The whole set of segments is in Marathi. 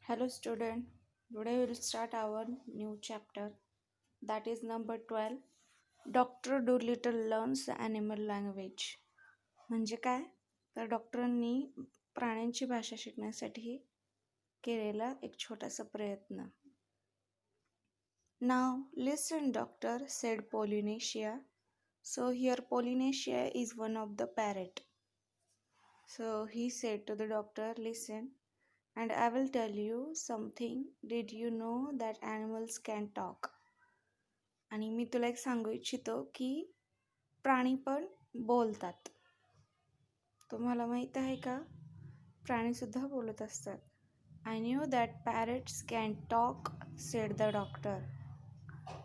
Hello, student. Today we will start our new chapter, that is number 12. Dr. Dolittle learns animal language. म्हणजे काय? तर डॉक्टरांनी प्राण्यांची भाषा शिकण्यासाठी केलेला एक छोटासा प्रयत्न. Now listen, doctor, said Polynesia. So here Polynesia is one of the parrot. So he said to the doctor, listen, and I will tell you something. Did you know that animals can talk? आणि मी तुला एक सांगू इच्छितो की प्राणी पण बोलतात. तुम्हाला माहीत आहे का? प्राणीसुद्धा बोलत असतात. I knew that parrots can talk, said the doctor.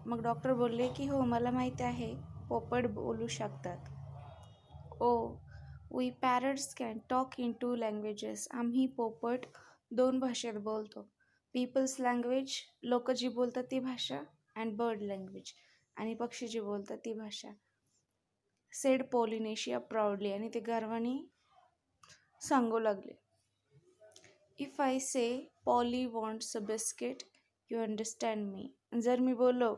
मग डॉक्टर बोलले की हो, मला माहीत आहे, पोपट बोलू शकतात. Oh, we parrots can talk in 2 languages. आम्ही पोपट 2 भाषेत बोलतो. पीपल्स लँग्वेज, लोक जी बोलतात ती भाषा, अँड बर्ड लँग्वेज, आणि पक्षी जी बोलतात ती भाषा. सेड पॉलिनेशिया प्राऊडली, आणि ते गर्वाने सांगू लागले. If I say Polly wants a biscuit, you understand me. जर मी बोललो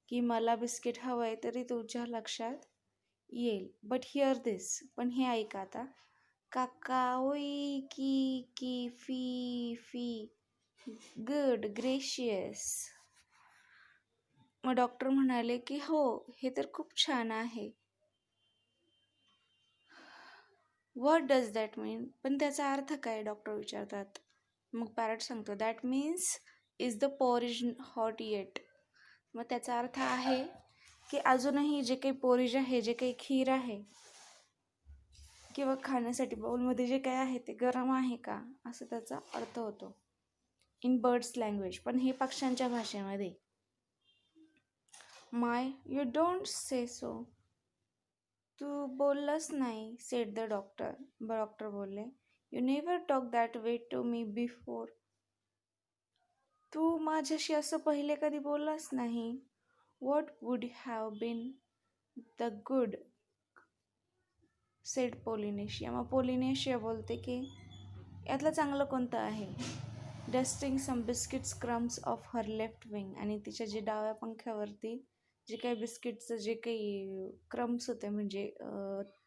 की मला बिस्किट हवं आहे तरी तुझ्या लक्षात येईल. बट हिअर दिस, पण हे ऐका आता. काकाओई की की फी फी, गुड ग्रेशियस. मग डॉक्टर म्हणाले की हो, हे तर खूप छान आहे. व्हॉट डज दॅट मीन? पण त्याचा अर्थ काय? डॉक्टर विचारतात. मग पॅरट सांगतो, that means is the porridge hot eight. मग त्याचा अर्थ आहे की अजूनही जे काही पोरिज आहे, जे काही खीर आहे किंवा खाण्यासाठी बाउलमध्ये जे काही आहे ते गरम आहे का, असं त्याचा अर्थ होतो इन बर्ड्स लँग्वेज. पण हे पक्ष्यांच्या भाषेमध्ये. My, you don't say so. तू बोललास नाही, सेड द डॉक्टर. डॉक्टर बोलले, you never talk that way to me before. तू माझ्याशी असं पहिले कधी बोललास नाही. What would have been the good, said Polynesia. मग पॉलिनेशिया बोलते की यातलं चांगलं कोणतं आहे. Dusting some biscuits crumbs off her left wing. आणि तिच्या जे डाव्या पंख्यावरती जे काही बिस्किटचं जे काही क्रम्स होते, म्हणजे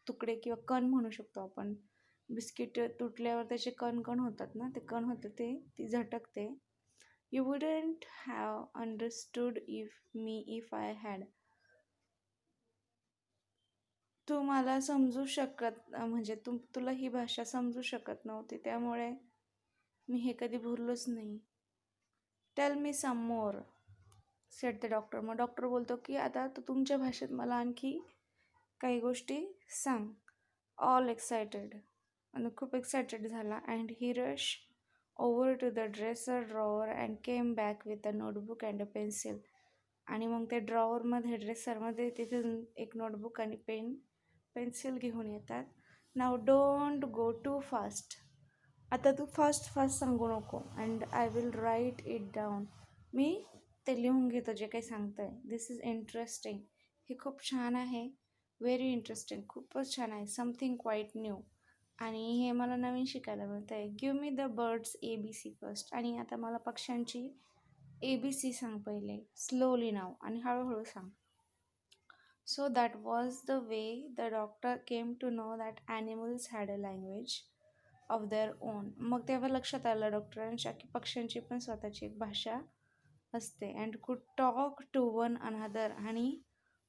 तुकडे किंवा कण म्हणू शकतो आपण. बिस्किट तुटल्यावर त्याचे कण कण होतात ना, ते कण होते ते ती झटकते. You wouldn't have understood if I had. तू मला समजू शकत, म्हणजे तुला ही भाषा समजू शकत नव्हती, त्यामुळे मी हे कधी भरलोच नाही. Tell me some more, said the doctor. मग डॉक्टर बोलतो की आता तू तुमच्या भाषेत मला आणखी काही गोष्टी सांग. ऑल एक्सायटेड, आणि खूप एक्सायटेड झाला. And he rush over to the dresser drawer and came back with a notebook and a pencil. आणि मग ते ड्रॉवरमध्ये, ड्रेसरमध्ये तिथून एक नोटबुक आणि पेन्सिल घेऊन येतात. Now don't go too fast. आता तू फास्ट सांगू नको. And I will write it down. मी ते लिहून घेतो जे काही सांगतंय. This is interesting. हे खूप छान आहे. व्हेरी इंटरेस्टिंग, खूपच छान आहे. समथिंग क्वाईट न्यू, आणि हे मला नवीन शिकायला मिळतं आहे. Give me the birds ABC first. आणि आता मला पक्ष्यांची ABC सांग पहिले, स्लोली नाव, आणि हळूहळू सांग. So that was the way the doctor came to know that animals had a language of their own. मग तेव्हा लक्षात आलं डॉक्टरांच्या की पक्ष्यांची पण स्वतःची एक भाषा असते. अँड कुड टॉक टू वन अनदर. आणि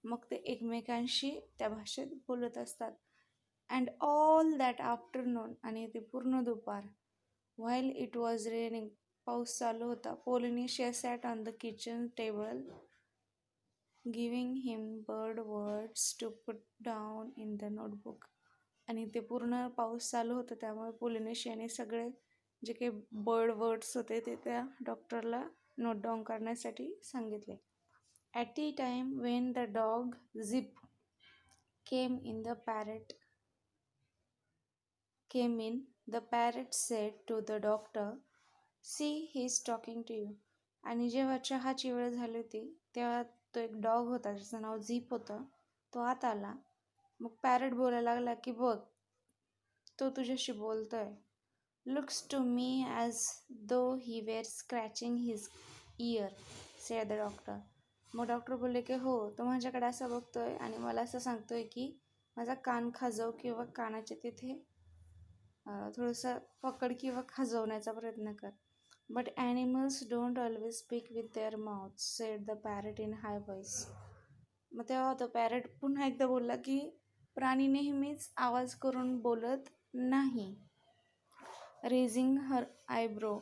मग ते एकमेकांशी त्या भाषेत बोलत असतात. अँड ऑल दॅट आफ्टरनून, आणि ते पूर्ण दुपार. व्हाईल इट वॉज रेनिंग, पाऊस चालू होता. Polynesia sat on the kitchen table giving him bird words to put down in the notebook. आणि ते पूर्ण पाऊस चालू होतं, त्यामुळे पॉलिनेशियाने सगळे जे काही बर्ड वर्ड्स होते ते त्या डॉक्टरला नोट डाऊन करण्यासाठी सांगितले. At the time when the dog Jip came in, the parrot said to the doctor, see he is talking to you. आणि जेव्हा चहाची वेळ झाली होती तेव्हा तो एक डॉग होता ज्याचं नाव झीप होतं, तो आत आला. मग पॅरेट बोलायला लागला की बघ, तो तुझ्याशी बोलतोय. Looks to me as though he were scratching his ear, said the doctor. मग डॉक्टर बोलले की हो, तो माझ्याकडे असं बघतोय आणि मला असं सांगतोय की माझा कान खाजव किंवा कानाच्या तिथे थोडंसं पकड किंवा खाजवण्याचा प्रयत्न कर. But animals don't always speak with their mouth, sed the parrot in high voice. मग तेव्हा तो पॅरेट पुन्हा एकदा बोलला की प्राणी नेहमीच आवाज करून बोलत नाही. रेझिंग हर आयब्रो,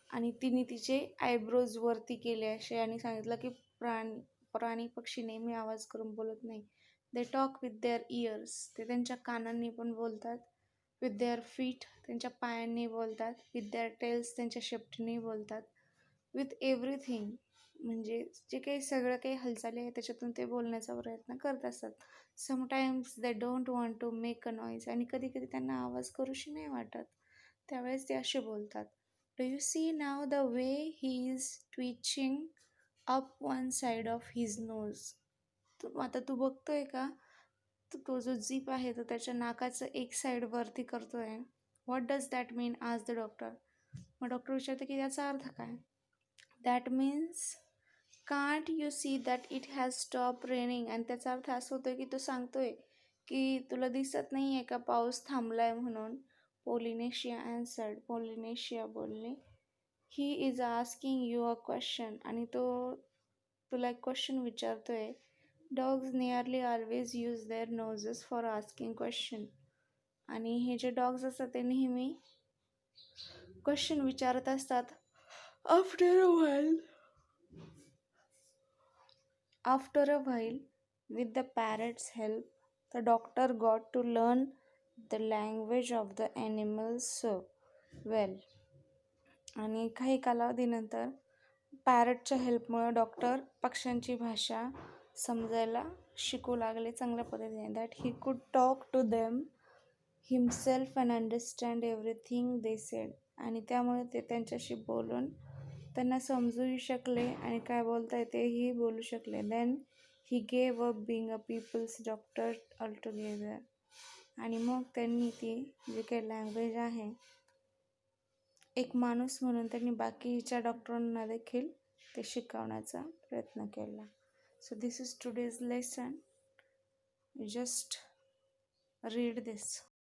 आणि तिने तिचे आयब्रोज वरती केले असे आणि सांगितलं की प्राणी पक्षी नेहमी आवाज करून बोलत नाही. They talk with their years, ते त्यांच्या कानांनी पण बोलतात. विथ देअर फीट, त्यांच्या पायांनी बोलतात. विथ देअर टेल्स, त्यांच्या शेपटीने बोलतात. विथ एव्हरीथिंग, म्हणजे जे काही सगळं काही हालचाली आहे त्याच्यातून ते बोलण्याचा प्रयत्न करत असतात. Sometimes they don't want to make a noise, आणि कधी कधी त्यांना आवाज करूशी नाही वाटत, त्यावेळेस ते असे बोलतात. Do you see now the way he is twitching up one side of his nose. आता तू बघतोय का, तो जो जीप आहे तो त्याच्या नाकाचं एक साईड वरती करतोय. व्हॉट डज दॅट मीन, आज द डॉक्टर. मग डॉक्टर विचारतो की याचा अर्थ काय. That means can't you see that it has stop raining, आणि त्याचा अर्थ असं होतोय की तो सांगतोय की तुला दिसत नाही आहे का पाऊस थांबलाय म्हणून. पॉलिनेशिया अँसर्ड, पॉलिनेशिया बोलली. He is asking you a question, आणि तो तुला एक क्वेश्चन विचारतोय. Dogs nearly always use their noses for asking question, आणि हे जे डॉग्स असतात ते नेहमी क्वेश्चन विचारत असतात. After a while, with the parrot's help, the doctor got to learn the language of the animals so well. आणि काही कालावधीनंतर पॅरटच्या हेल्पमुळे डॉक्टर पक्ष्यांची भाषा समजायला शिकू लागले चांगल्या पद्धतीने. That he could talk to them himself and understand everything they said, आणि त्यामुळे ते त्यांच्याशी बोलून त्यांना समजूही शकले आणि काय बोलताय तेही बोलू शकले. Then he gave up being a people's doctor altogether, आणि मग त्यांनी ती जी काही लँग्वेज आहे एक माणूस म्हणून त्यांनी बाकीच्या डॉक्टरांना देखील ते शिकवण्याचा प्रयत्न केला. So this is today's lesson. Just read this.